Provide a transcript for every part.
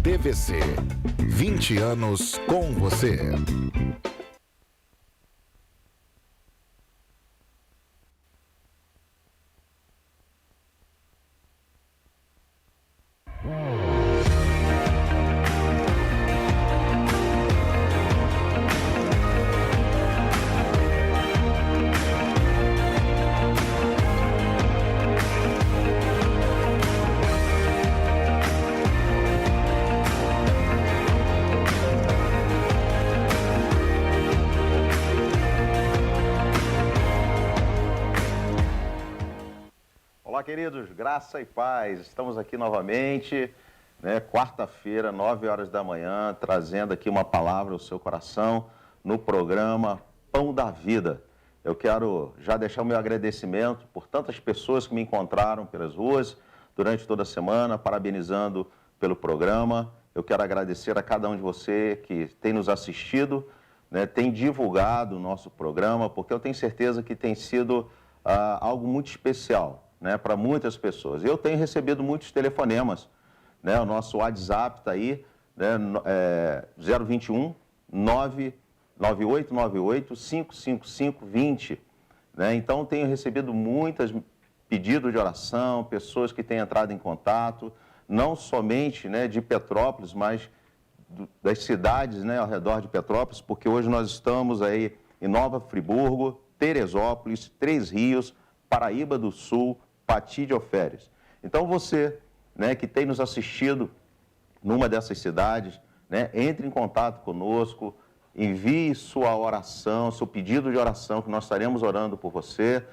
TVC. 20 anos com você. Olá, queridos, graça e paz. Estamos aqui novamente, quarta-feira, 9 horas da manhã, trazendo aqui uma palavra ao seu coração no programa Pão da Vida. Eu quero já deixar o meu agradecimento por tantas pessoas que me encontraram pelas ruas durante toda a semana, parabenizando pelo programa. Eu quero agradecer a cada um de vocês que tem nos assistido, tem divulgado o nosso programa, porque eu tenho certeza que tem sido algo muito especial, para muitas pessoas. Eu tenho recebido muitos telefonemas, o nosso WhatsApp está aí, 021 99898 55520. Então, tenho recebido muitos pedidos de oração, pessoas que têm entrado em contato, não somente de Petrópolis, mas das cidades ao redor de Petrópolis, porque hoje nós estamos aí em Nova Friburgo, Teresópolis, Três Rios, Paraíba do Sul, Pati de Oféres. Então você, que tem nos assistido numa dessas cidades, entre em contato conosco, envie sua oração, seu pedido de oração, que nós estaremos orando por você.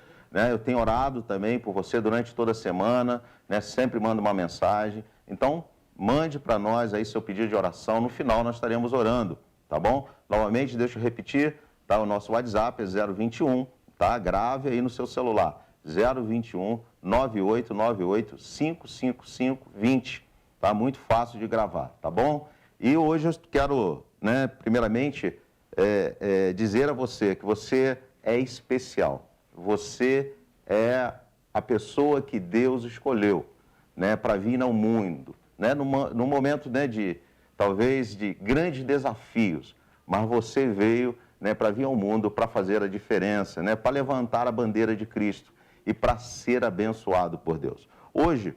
Eu tenho orado também por você durante toda a semana, sempre mando uma mensagem. Então, mande para nós aí seu pedido de oração, no final nós estaremos orando, tá bom? Novamente, deixa eu repetir, o nosso WhatsApp é 021, grave aí no seu celular, 021 9898 55520, muito fácil de gravar, tá bom? E hoje eu quero, primeiramente, dizer a você que você é especial, você é a pessoa que Deus escolheu, para vir ao mundo, num momento, talvez de grandes desafios, mas você veio, para vir ao mundo, para fazer a diferença, para levantar a bandeira de Cristo e para ser abençoado por Deus. Hoje,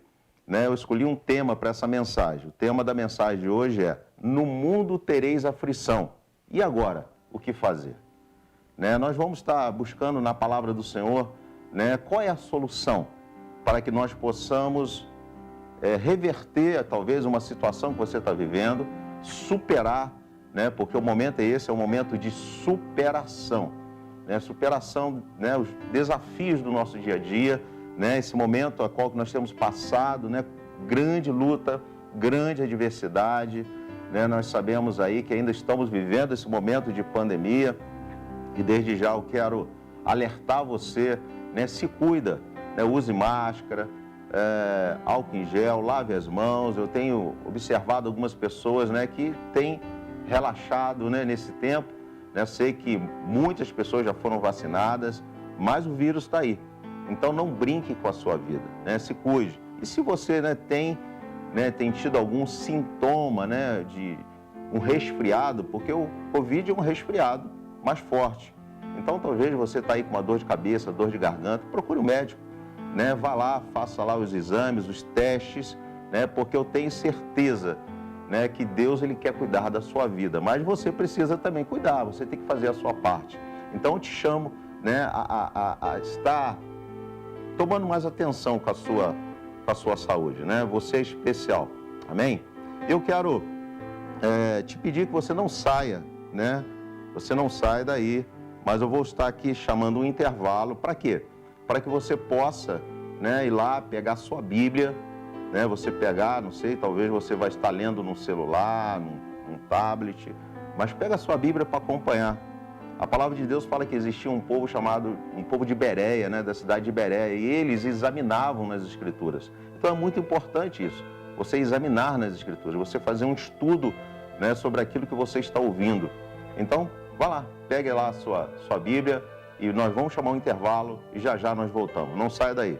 eu escolhi um tema para essa mensagem. O tema da mensagem de hoje é: no mundo tereis aflição. E agora, o que fazer? Nós vamos estar buscando na palavra do Senhor, qual é a solução para que nós possamos reverter, talvez, uma situação que você está vivendo, superar, porque o momento é esse, é um momento de superação. Superação, os desafios do nosso dia a dia, esse momento a qual nós temos passado, grande luta, grande adversidade, nós sabemos aí que ainda estamos vivendo esse momento de pandemia e desde já eu quero alertar você, se cuida, use máscara, álcool em gel, lave as mãos. Eu tenho observado algumas pessoas, que têm relaxado, nesse tempo. Sei que muitas pessoas já foram vacinadas, mas o vírus está aí. Então não brinque com a sua vida, se cuide. E se você tem tido algum sintoma de um resfriado, porque o Covid é um resfriado mais forte. Então talvez você está aí com uma dor de cabeça, dor de garganta, procure um médico, vá lá, faça lá os exames, os testes, porque eu tenho certeza que Deus ele quer cuidar da sua vida, mas você precisa também cuidar, você tem que fazer a sua parte. Então eu te chamo a estar tomando mais atenção com a sua saúde, Você é especial, amém? Eu quero te pedir que você não saia, Você não saia daí, mas eu vou estar aqui chamando um intervalo, para quê? Para que você possa ir lá, pegar sua Bíblia, você pegar, não sei, talvez você vai estar lendo num celular, num tablet, mas pega a sua Bíblia para acompanhar. A palavra de Deus fala que existia um povo chamado, um povo de Bereia, da cidade de Bereia, e eles examinavam nas Escrituras. Então é muito importante isso, você examinar nas Escrituras, você fazer um estudo, sobre aquilo que você está ouvindo. Então, vá lá, pegue lá a sua Bíblia e nós vamos chamar um intervalo e já já nós voltamos. Não saia daí.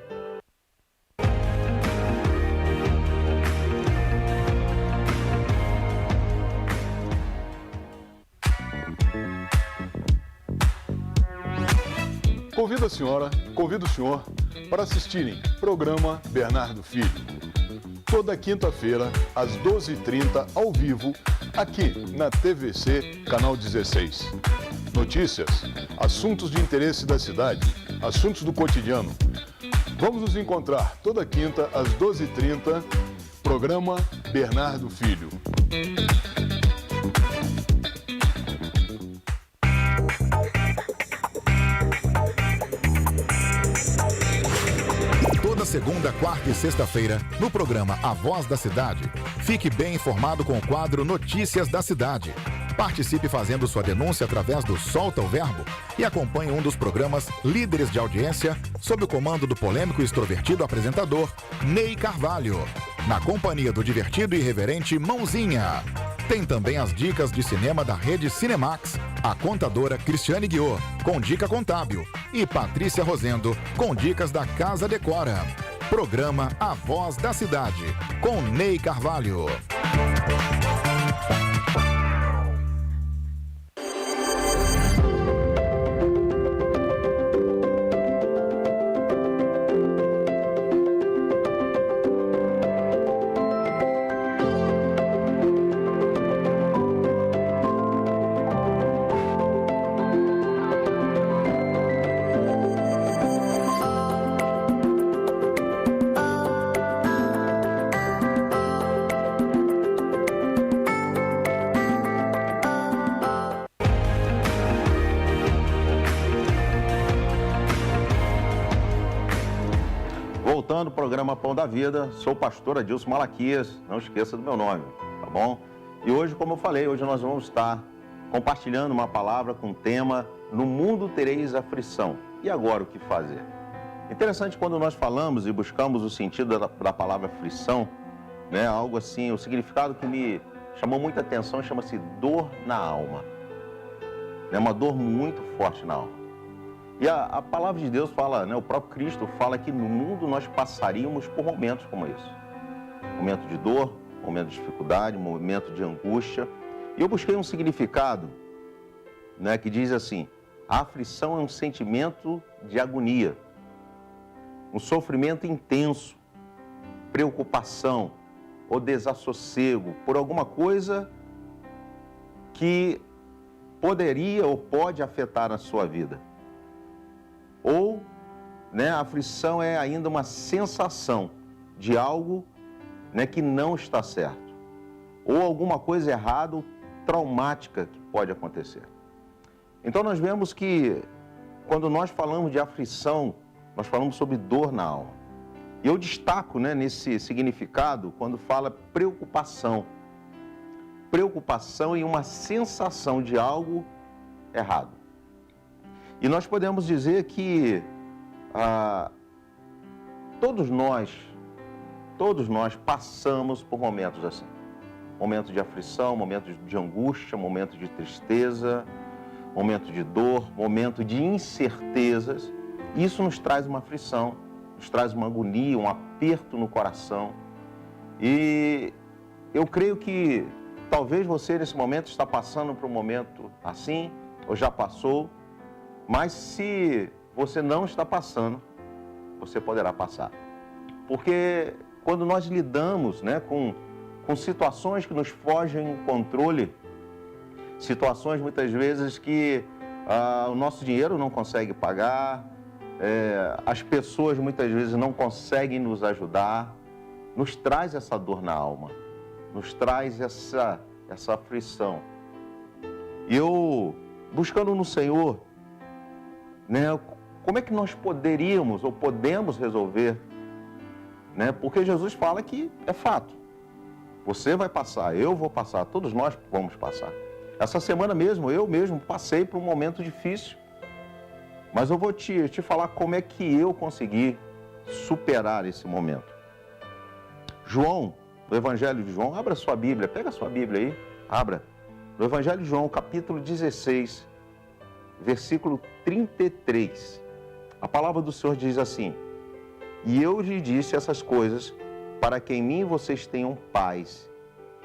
Convido a senhora, convido o senhor para assistirem programa Bernardo Filho. Toda quinta-feira, às 12h30, ao vivo, aqui na TVC, canal 16. Notícias, assuntos de interesse da cidade, assuntos do cotidiano. Vamos nos encontrar toda quinta, às 12h30, programa Bernardo Filho. Toda segunda, quarta e sexta-feira, no programa A Voz da Cidade, fique bem informado com o quadro Notícias da Cidade. Participe fazendo sua denúncia através do Solta o Verbo e acompanhe um dos programas líderes de audiência sob o comando do polêmico e extrovertido apresentador Ney Carvalho, na companhia do divertido e irreverente Mãozinha. Tem também as dicas de cinema da rede Cinemax, a contadora Cristiane Guiot, com dica contábil, e Patrícia Rosendo, com dicas da Casa Decora. Programa A Voz da Cidade, com Ney Carvalho. Voltando ao programa Pão da Vida, sou o pastor Adilson Malaquias, não esqueça do meu nome, tá bom? E hoje, como eu falei, hoje nós vamos estar compartilhando uma palavra com o tema No mundo tereis aflição. E agora o que fazer? Interessante quando nós falamos e buscamos o sentido da palavra aflição, né? Algo assim, o significado que me chamou muita atenção chama-se dor na alma. É uma dor muito forte na alma. E a palavra de Deus fala, né, o próprio Cristo fala que no mundo nós passaríamos por momentos como esse. Momento de dor, momento de dificuldade, momento de angústia. E eu busquei um significado, né, que diz assim: a aflição é um sentimento de agonia, um sofrimento intenso, preocupação ou desassossego por alguma coisa que poderia ou pode afetar a sua vida. Ou, né, a aflição é ainda uma sensação de algo, né, que não está certo. Ou alguma coisa errada ou traumática que pode acontecer. Então nós vemos que quando nós falamos de aflição, nós falamos sobre dor na alma. E eu destaco, né, nesse significado quando fala preocupação. Preocupação e uma sensação de algo errado. E nós podemos dizer que todos nós passamos por momentos assim. Momentos de aflição, momentos de angústia, momentos de tristeza, momentos de dor, momentos de incertezas. Isso nos traz uma aflição, nos traz uma agonia, um aperto no coração. E eu creio que talvez você nesse momento está passando por um momento assim, ou já passou. Mas se você não está passando, você poderá passar. Porque quando nós lidamos, né, com situações que nos fogem do controle, situações muitas vezes que o nosso dinheiro não consegue pagar, as pessoas muitas vezes não conseguem nos ajudar, nos traz essa dor na alma, nos traz essa aflição. E eu, buscando no Senhor, né, como é que nós poderíamos ou podemos resolver? Né? Porque Jesus fala que é fato. Você vai passar, eu vou passar, todos nós vamos passar. Essa semana mesmo, eu mesmo passei por um momento difícil. Mas eu vou te falar como é que eu consegui superar esse momento. João, no Evangelho de João, abra sua Bíblia, pega a sua Bíblia aí, abra. No Evangelho de João, capítulo 16, versículo 33. A palavra do Senhor diz assim: e eu lhe disse essas coisas para que em mim vocês tenham paz.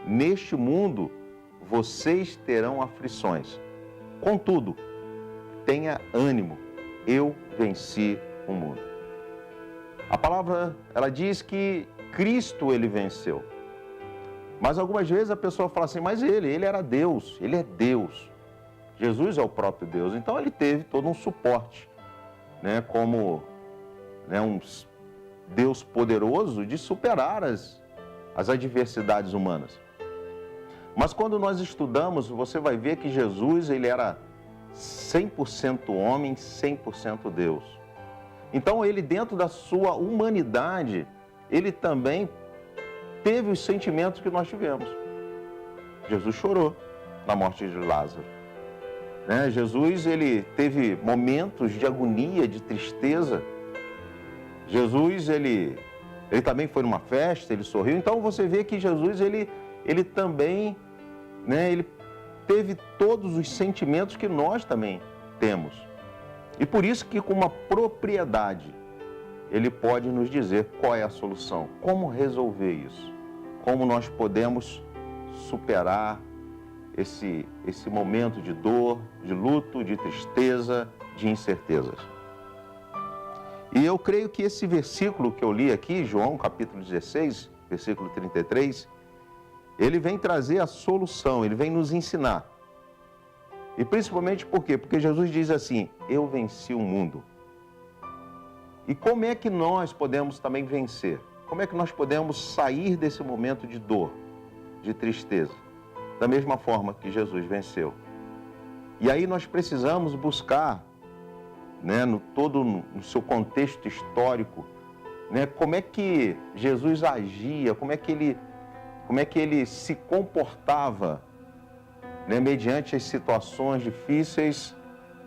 Neste mundo vocês terão aflições. Contudo, tenha ânimo. eu venci o mundo. A palavra, ela diz que Cristo, ele venceu. Mas algumas vezes a pessoa fala assim, mas ele era Deus, ele é Deus. Jesus é o próprio Deus, então ele teve todo um suporte, né, como, né, um Deus poderoso de superar as adversidades humanas. Mas quando nós estudamos, você vai ver que Jesus, ele era 100% homem, 100% Deus. Então ele, dentro da sua humanidade, ele também teve os sentimentos que nós tivemos. Jesus chorou na morte de Lázaro. Né? Jesus, ele teve momentos de agonia, de tristeza. Jesus, ele também foi numa festa, ele sorriu. Então você vê que Jesus, ele também, né, ele teve todos os sentimentos que nós também temos. E por isso que com uma propriedade, ele pode nos dizer qual é a solução, como resolver isso, como nós podemos superar esse momento de dor, de luto, de tristeza, de incertezas. E eu creio que esse versículo que eu li aqui, João capítulo 16, versículo 33, ele vem trazer a solução, ele vem nos ensinar. E principalmente por quê? Porque Jesus diz assim, eu venci o mundo. E como é que nós podemos também vencer? Como é que nós podemos sair desse momento de dor, de tristeza? Da mesma forma que Jesus venceu. E aí nós precisamos buscar, né, no seu contexto histórico, né, como é que Jesus agia, como é que ele se comportava, né, mediante as situações difíceis,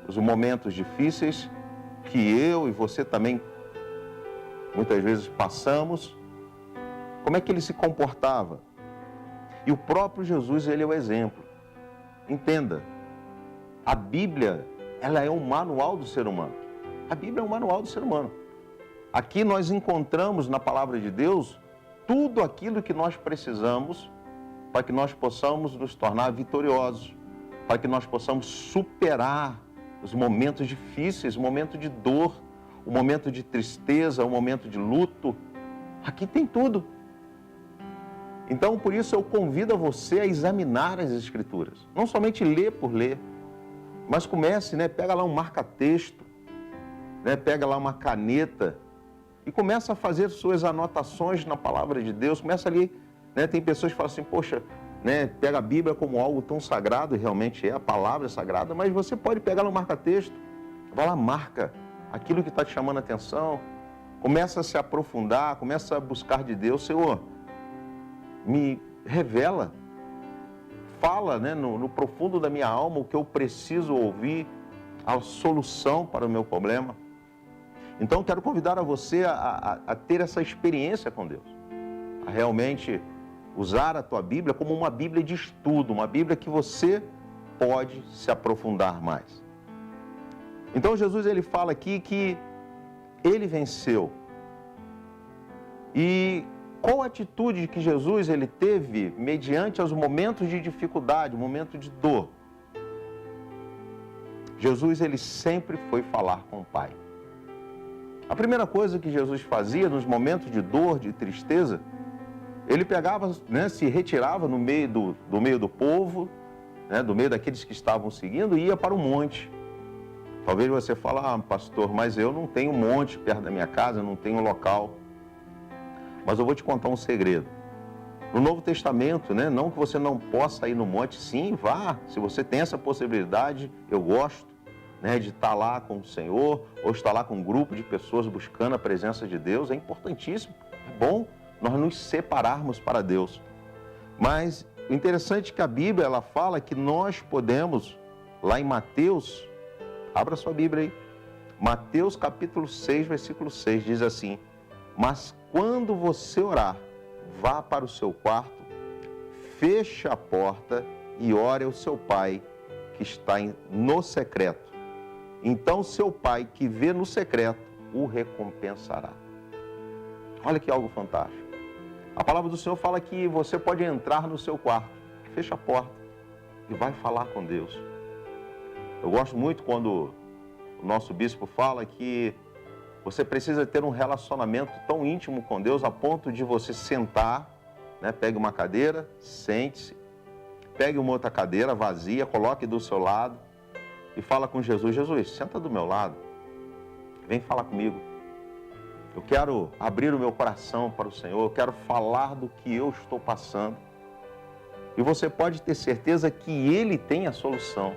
os momentos difíceis que eu e você também muitas vezes passamos. Como é que ele se comportava? E o próprio Jesus, ele é o exemplo. Entenda, a Bíblia, ela é um manual do ser humano. A Bíblia é um manual do ser humano. Aqui nós encontramos na palavra de Deus tudo aquilo que nós precisamos para que nós possamos nos tornar vitoriosos, para que nós possamos superar os momentos difíceis, o momento de dor, o momento de tristeza, o momento de luto. Aqui tem tudo. Então, por isso eu convido a você a examinar as Escrituras. Não somente ler por ler, mas comece, né, pega lá um marca-texto, né, pega lá uma caneta e começa a fazer suas anotações na palavra de Deus. Começa ali, né, tem pessoas que falam assim, poxa, né, pega a Bíblia como algo tão sagrado, e realmente é, a palavra é sagrada, mas você pode pegar lá um marca-texto, vai lá, marca aquilo que está te chamando a atenção, começa a se aprofundar, começa a buscar de Deus, Senhor, me revela, fala, né, no profundo da minha alma o que eu preciso ouvir, a solução para o meu problema. Então quero convidar a você a ter essa experiência com Deus, a realmente usar a tua Bíblia como uma Bíblia de estudo, uma Bíblia que você pode se aprofundar mais. Então Jesus, ele fala aqui que ele venceu. E qual a atitude que Jesus, ele teve mediante os momentos de dificuldade, momento de dor? Jesus, ele sempre foi falar com o Pai. A primeira coisa que Jesus fazia nos momentos de dor, de tristeza, ele pegava, né, se retirava no meio do povo, né, do meio daqueles que estavam seguindo, e ia para o monte. Talvez você fale, pastor, mas eu não tenho monte perto da minha casa, não tenho local. Mas eu vou te contar um segredo. No Novo Testamento, né, não que você não possa ir no monte, sim, vá. Se você tem essa possibilidade, eu gosto, né, de estar lá com o Senhor, ou estar lá com um grupo de pessoas buscando a presença de Deus, é importantíssimo, é bom nós nos separarmos para Deus. Mas o interessante é que a Bíblia, ela fala que nós podemos, lá em Mateus, abra sua Bíblia aí, Mateus capítulo 6, versículo 6, diz assim, mas quando você orar, vá para o seu quarto, feche a porta e ore ao seu Pai que está no secreto. Então seu Pai que vê no secreto o recompensará. Olha que algo fantástico. A palavra do Senhor fala que você pode entrar no seu quarto, fecha a porta e vai falar com Deus. Eu gosto muito quando o nosso bispo fala que você precisa ter um relacionamento tão íntimo com Deus a ponto de você sentar, né? Pegue uma cadeira, sente-se, pegue uma outra cadeira vazia, coloque do seu lado e fala com Jesus: Jesus, senta do meu lado, vem falar comigo. Eu quero abrir o meu coração para o Senhor, eu quero falar do que eu estou passando. E você pode ter certeza que Ele tem a solução.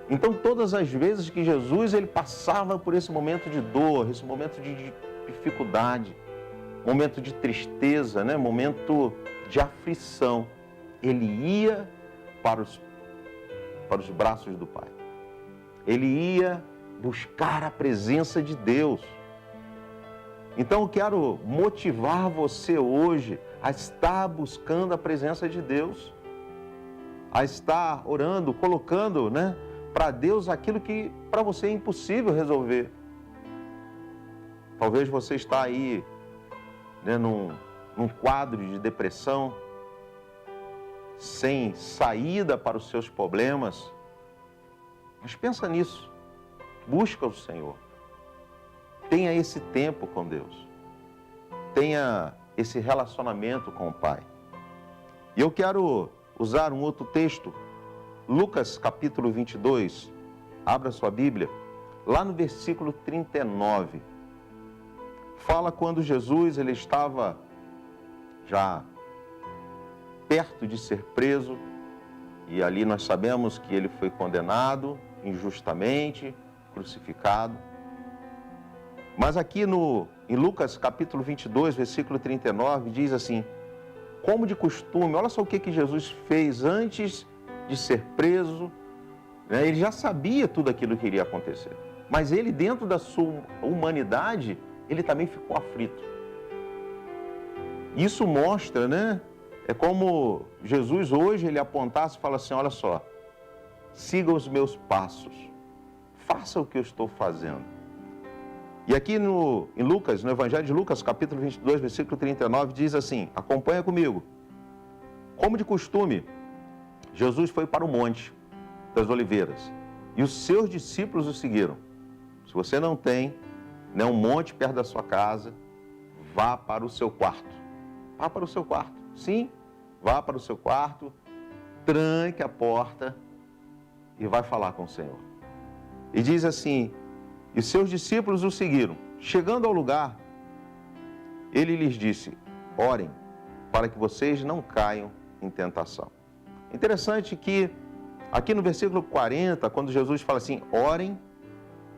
Então, todas as vezes que Jesus ele passava por esse momento de dor, esse momento de dificuldade, momento de tristeza, né? Momento de aflição, Ele ia para os braços do Pai. Ele ia buscar a presença de Deus. Então, eu quero motivar você hoje a estar buscando a presença de Deus, a estar orando, colocando, né, para Deus aquilo que para você é impossível resolver. Talvez você está aí, né, num quadro de depressão, sem saída para os seus problemas. Mas pensa nisso, busca o Senhor. Tenha esse tempo com Deus. Tenha esse relacionamento com o Pai. E eu quero usar um outro texto, Lucas capítulo 22, abra sua Bíblia, lá no versículo 39. Fala quando Jesus ele estava já perto de ser preso, e ali nós sabemos que ele foi condenado injustamente, crucificado. Mas aqui em Lucas capítulo 22, versículo 39, diz assim: como de costume, olha só o que Jesus fez antes de ser preso, né? Ele já sabia tudo aquilo que iria acontecer, mas ele, dentro da sua humanidade, ele também ficou aflito. Isso mostra, né? É como Jesus hoje, ele apontasse e fala assim: olha só, siga os meus passos, faça o que eu estou fazendo. E aqui em Lucas, no Evangelho de Lucas, capítulo 22, versículo 39, diz assim, acompanha comigo. Como de costume, Jesus foi para o Monte das Oliveiras e os seus discípulos o seguiram. Se você não tem, né, um monte perto da sua casa, vá para o seu quarto. Vá para o seu quarto. Sim, vá para o seu quarto, tranque a porta e vai falar com o Senhor. E diz assim, e seus discípulos o seguiram. Chegando ao lugar, ele lhes disse, orem para que vocês não caiam em tentação. Interessante que aqui no versículo 40, quando Jesus fala assim, orem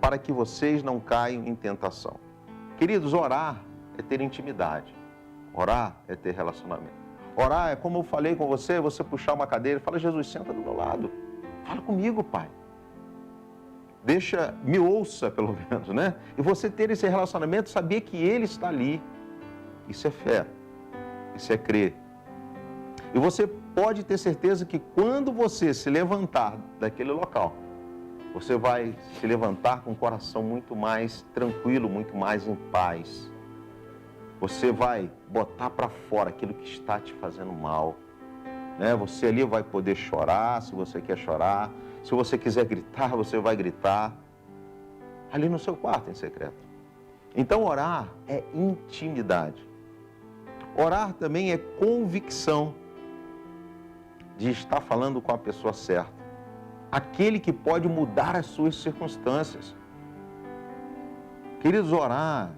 para que vocês não caiam em tentação. Queridos, orar é ter intimidade. Orar é ter relacionamento. Orar é como eu falei com você, você puxar uma cadeira e falar, Jesus, senta do meu lado. Fala comigo, Pai. Me ouça pelo menos, né? E você ter esse relacionamento, saber que Ele está ali. Isso é fé. Isso é crer. E você pode ter certeza que quando você se levantar daquele local, você vai se levantar com o coração muito mais tranquilo, muito mais em paz. Você vai botar para fora aquilo que está te fazendo mal, né? Você ali vai poder chorar, se você quer chorar. Se você quiser gritar, você vai gritar. Ali no seu quarto, em secreto. Então, orar é intimidade. Orar também é convicção de estar falando com a pessoa certa. Aquele que pode mudar as suas circunstâncias. Queridos, orar,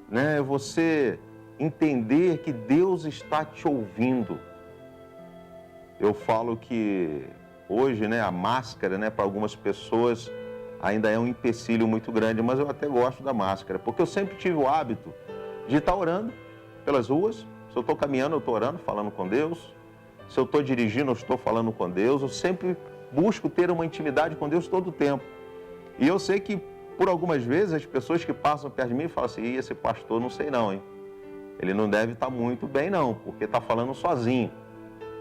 né, é você entender que Deus está te ouvindo. Eu falo que hoje, né, a máscara, né, para algumas pessoas ainda é um empecilho muito grande, mas eu até gosto da máscara, porque eu sempre tive o hábito de estar orando pelas ruas. Se eu estou caminhando, eu estou orando, falando com Deus. Se eu estou dirigindo, eu estou falando com Deus. Eu sempre busco ter uma intimidade com Deus todo o tempo. E eu sei que, por algumas vezes, as pessoas que passam perto de mim falam assim, esse pastor não sei não, hein? Ele não deve estar muito bem não, porque está falando sozinho.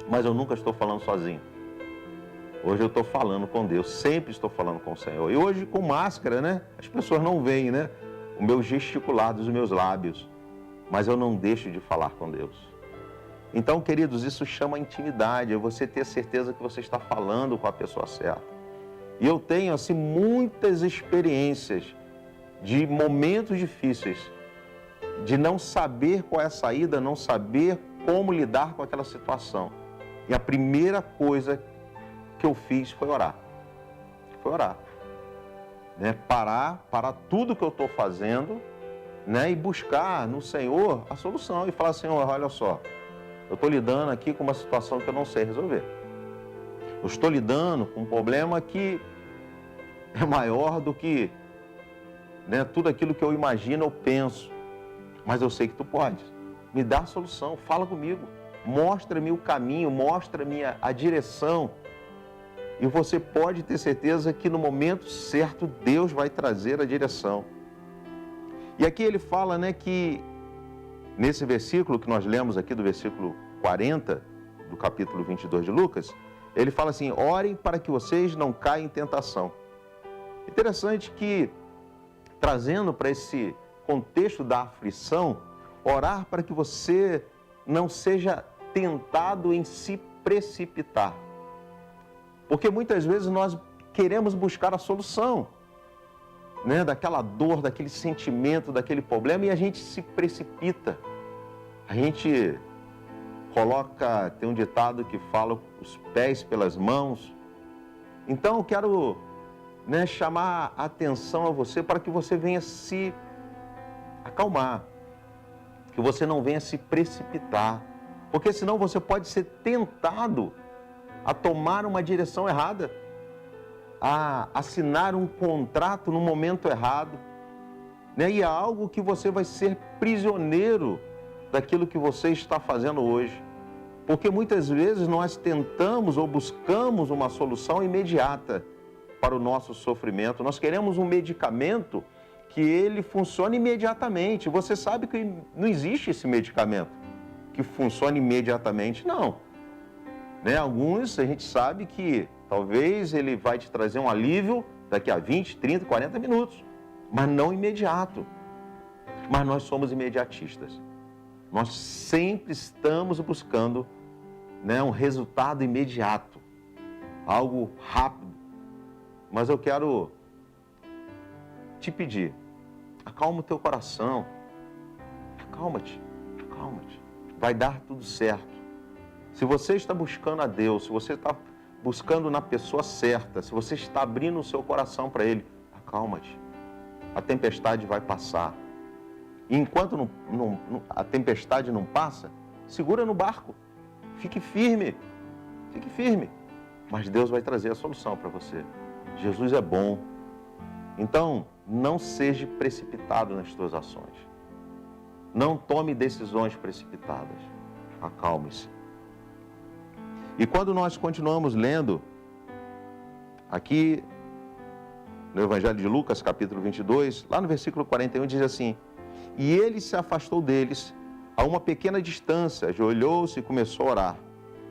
Mas eu nunca estou falando sozinho. Hoje eu estou falando com Deus, sempre estou falando com o Senhor. E hoje com máscara, né? As pessoas não veem, né? O meu gesticular dos meus lábios. Mas eu não deixo de falar com Deus. Então, queridos, isso chama intimidade. É você ter certeza que você está falando com a pessoa certa. E eu tenho, assim, muitas experiências de momentos difíceis, de não saber qual é a saída, não saber como lidar com aquela situação. E a primeira coisa que eu fiz foi orar. Foi orar. Né? Parar tudo que eu estou fazendo, né? E buscar no Senhor a solução. E falar, Senhor, olha só, eu estou lidando aqui com uma situação que eu não sei resolver. Eu estou lidando com um problema que é maior do que, né, tudo aquilo que eu imagino, eu penso. Mas eu sei que tu podes. Me dá a solução, fala comigo. Mostra-me o caminho, mostra-me a direção. E você pode ter certeza que no momento certo Deus vai trazer a direção. E aqui ele fala, né, que nesse versículo que nós lemos aqui, do versículo 40, do capítulo 22 de Lucas, ele fala assim, orem para que vocês não caiam em tentação. Interessante que, trazendo para esse contexto da aflição, orar para que você não seja tentado em se precipitar. Porque muitas vezes nós queremos buscar a solução, né, daquela dor, daquele sentimento, daquele problema, e a gente se precipita. A gente coloca, tem um ditado que fala, os pés pelas mãos. Então eu quero, né, chamar a atenção a você para que você venha se acalmar, que você não venha se precipitar, porque senão você pode ser tentado a tomar uma direção errada, a assinar um contrato no momento errado, né? E é algo que você vai ser prisioneiro daquilo que você está fazendo hoje. Porque muitas vezes nós tentamos ou buscamos uma solução imediata para o nosso sofrimento. Nós queremos um medicamento que ele funcione imediatamente. Você sabe que não existe esse medicamento que funcione imediatamente, não. Né? Alguns a gente sabe que talvez ele vai te trazer um alívio daqui a 20, 30, 40 minutos, mas não imediato. Mas nós somos imediatistas. Nós sempre estamos buscando, né, um resultado imediato, algo rápido. Mas eu quero te pedir, acalma o teu coração, acalma-te, acalma-te, vai dar tudo certo. Se você está buscando a Deus, se você está buscando na pessoa certa, se você está abrindo o seu coração para Ele, acalma-te, a tempestade vai passar. E enquanto a tempestade não passa, segura no barco, fique firme, mas Deus vai trazer a solução para você. Jesus é bom. Então, não seja precipitado nas suas ações. Não tome decisões precipitadas. Acalme-se. E quando nós continuamos lendo, aqui no Evangelho de Lucas, capítulo 22, lá no versículo 41, diz assim, e ele se afastou deles a uma pequena distância, ajoelhou-se e começou a orar.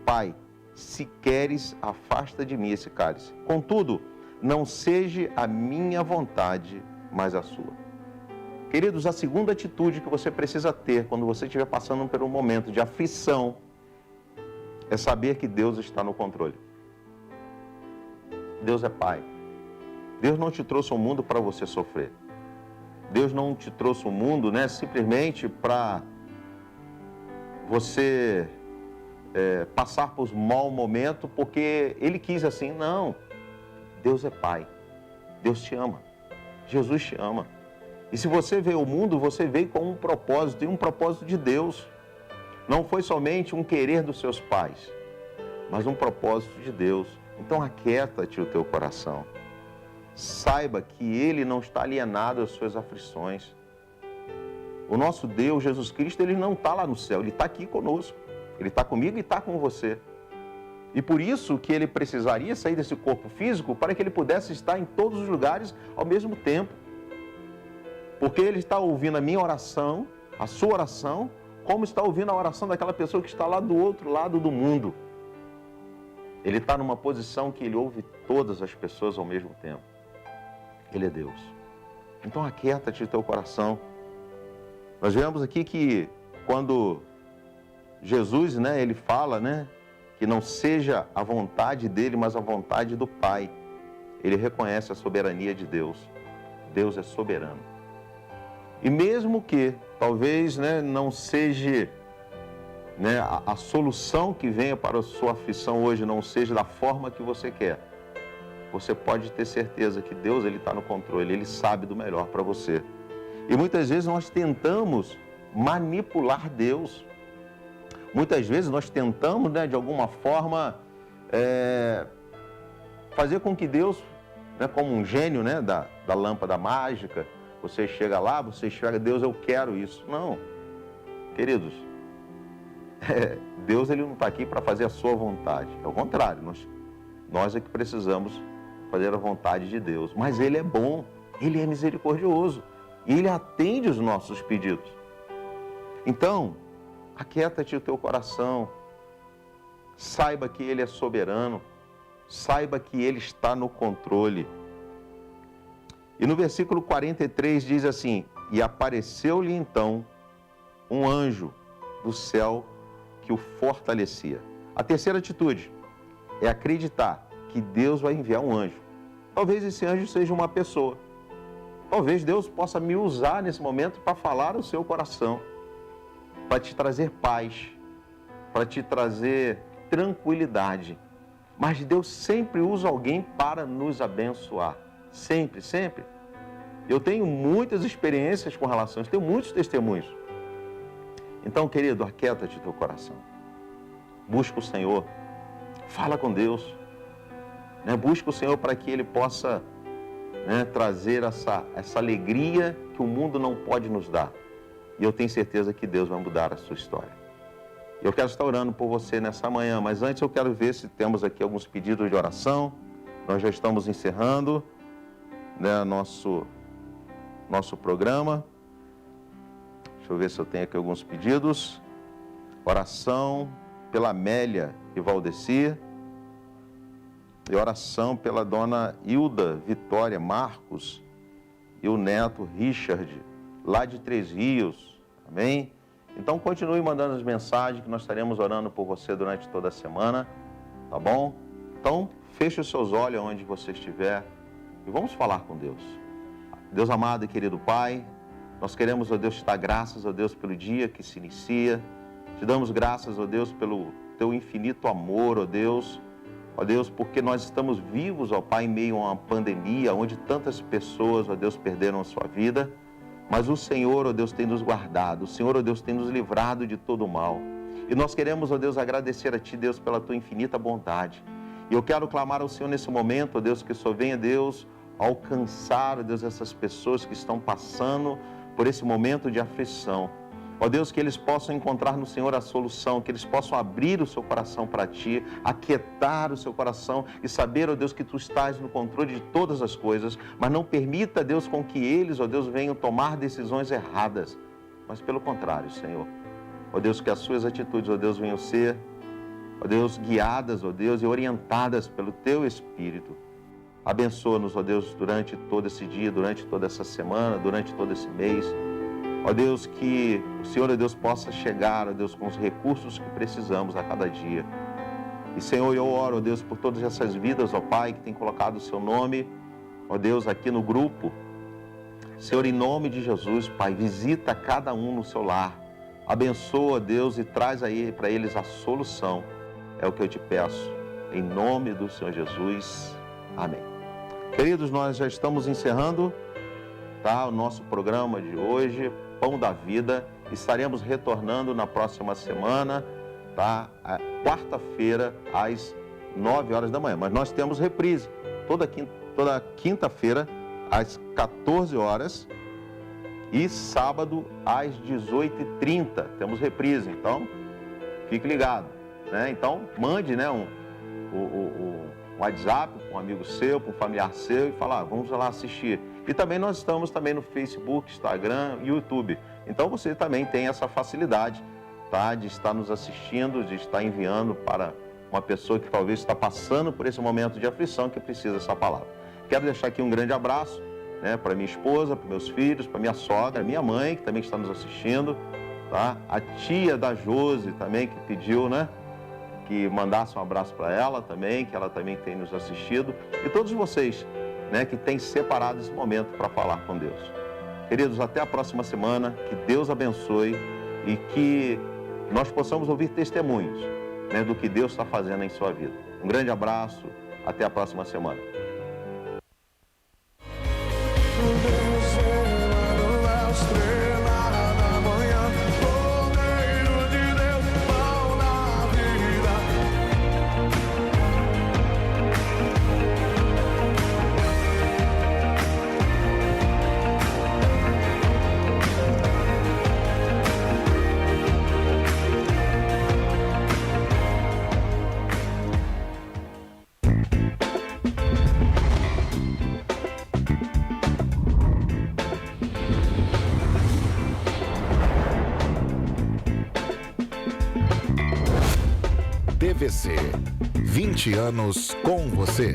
Pai, se queres, afasta de mim esse cálice. Contudo, não seja a minha vontade, mas a sua. Queridos, a segunda atitude que você precisa ter quando você estiver passando por um momento de aflição é saber que Deus está no controle. Deus é Pai. Deus não te trouxe ao mundo para você sofrer. Deus não te trouxe ao mundo, né, simplesmente para você passar por um mau momento porque Ele quis assim. Não. Deus é Pai. Deus te ama. Jesus te ama. E se você veio ao mundo, você veio com um propósito, e um propósito de Deus. Não foi somente um querer dos seus pais, mas um propósito de Deus. Então aquieta-te o teu coração. Saiba que Ele não está alienado às suas aflições. O nosso Deus, Jesus Cristo, Ele não está lá no céu, Ele está aqui conosco. Ele está comigo e está com você. E por isso que Ele precisaria sair desse corpo físico para que Ele pudesse estar em todos os lugares ao mesmo tempo. Porque Ele está ouvindo a minha oração, a sua oração, como está ouvindo a oração daquela pessoa que está lá do outro lado do mundo. Ele está numa posição que Ele ouve todas as pessoas ao mesmo tempo. Ele é Deus. Então aquieta-te o teu coração. Nós vemos aqui que quando Jesus, né, Ele fala, né, que não seja a vontade dele, mas a vontade do Pai. ele reconhece a soberania de Deus. Deus é soberano. E mesmo que talvez, né, não seja, né, a solução que venha para a sua aflição hoje não seja da forma que você quer, você pode ter certeza que Deus está no controle, Ele sabe do melhor para você. E muitas vezes nós tentamos manipular Deus. Muitas vezes nós tentamos, né, de alguma forma, fazer com que Deus, né, como um gênio, né, da lâmpada mágica, você chega lá, você enxerga, Deus, eu quero isso. Não, queridos, Deus ele não está aqui para fazer a sua vontade. É o contrário, nós é que precisamos fazer a vontade de Deus. Mas Ele é bom, Ele é misericordioso e Ele atende os nossos pedidos. Então, aquieta-te o teu coração, saiba que Ele é soberano, saiba que Ele está no controle. E no versículo 43 diz assim: e apareceu-lhe então um anjo do céu que o fortalecia. A terceira atitude é acreditar que Deus vai enviar um anjo. Talvez esse anjo seja uma pessoa. Talvez Deus possa me usar nesse momento para falar ao seu coração, para te trazer paz, para te trazer tranquilidade. Mas Deus sempre usa alguém para nos abençoar. Sempre, sempre. Eu tenho muitas experiências com relação a isso, tenho muitos testemunhos. Então, querido, aquieta-te teu coração. Busca o Senhor. Fala com Deus. Né? Busca o Senhor para que Ele possa, né, trazer essa alegria que o mundo não pode nos dar. E eu tenho certeza que Deus vai mudar a sua história. Eu quero estar orando por você nessa manhã, mas antes eu quero ver se temos aqui alguns pedidos de oração. Nós já estamos encerrando, né, nosso programa. Deixa eu ver se eu tenho aqui alguns pedidos. Oração pela Amélia e Valdeci. E oração pela dona Hilda Vitória Marcos e o neto Richard, lá de Três Rios. Amém? Então continue mandando as mensagens que nós estaremos orando por você durante toda a semana. Tá bom? Então feche os seus olhos onde você estiver e vamos falar com Deus. Deus amado e querido Pai, nós queremos, ó Deus, te dar graças, ó Deus, pelo dia que se inicia. Te damos graças, ó Deus, pelo teu infinito amor, ó Deus, porque nós estamos vivos, ó Pai, em meio a uma pandemia, onde tantas pessoas, ó Deus, perderam a sua vida, mas o Senhor, ó Deus, tem nos guardado, o Senhor, ó Deus, tem nos livrado de todo o mal. E nós queremos, ó Deus, agradecer a Ti, Deus, pela Tua infinita bondade. E eu quero clamar ao Senhor nesse momento, ó Deus, que só venha, Deus, alcançar, ó Deus, essas pessoas que estão passando por esse momento de aflição. Ó Deus, que eles possam encontrar no Senhor a solução, que eles possam abrir o seu coração para Ti, aquietar o seu coração e saber, ó Deus, que Tu estás no controle de todas as coisas, mas não permita, Deus, com que eles, ó Deus, venham tomar decisões erradas, mas pelo contrário, Senhor. Ó Deus, que as suas atitudes, ó Deus, venham ser, ó Deus, guiadas, ó Deus, e orientadas pelo Teu Espírito. Abençoa-nos, ó Deus, durante todo esse dia, durante toda essa semana, durante todo esse mês. Ó Deus, que o Senhor, ó Deus, possa chegar, ó Deus, com os recursos que precisamos a cada dia. E, Senhor, eu oro, ó Deus, por todas essas vidas, ó Pai, que tem colocado o Seu nome, ó Deus, aqui no grupo. Senhor, em nome de Jesus, Pai, visita cada um no seu lar. Abençoa, ó Deus, e traz aí para eles a solução. É o que eu te peço, em nome do Senhor Jesus. Amém. Queridos, nós já estamos encerrando, tá, o nosso programa de hoje, Pão da Vida. Estaremos retornando na próxima semana, tá? Quarta-feira, às 9 horas da manhã. Mas nós temos reprise toda quinta-feira, às 14 horas e sábado, às 18h30. Temos reprise, então fique ligado, né? Então, mande, né, um WhatsApp para um amigo seu, para um familiar seu e falar, vamos lá assistir. E também nós estamos também no Facebook, Instagram e YouTube. Então você também tem essa facilidade, tá, de estar nos assistindo, de estar enviando para uma pessoa que talvez está passando por esse momento de aflição que precisa dessa palavra. Quero deixar aqui um grande abraço, né, para minha esposa, para meus filhos, para minha sogra, minha mãe, que também está nos assistindo, tá? A tia da Josi também, que pediu, né, que mandasse um abraço para ela também, que ela também tem nos assistido, e todos vocês, né, que têm separado esse momento para falar com Deus. Queridos, até a próxima semana, que Deus abençoe e que nós possamos ouvir testemunhos, né, do que Deus está fazendo em sua vida. Um grande abraço, até a próxima semana. TVC, 20 anos com você.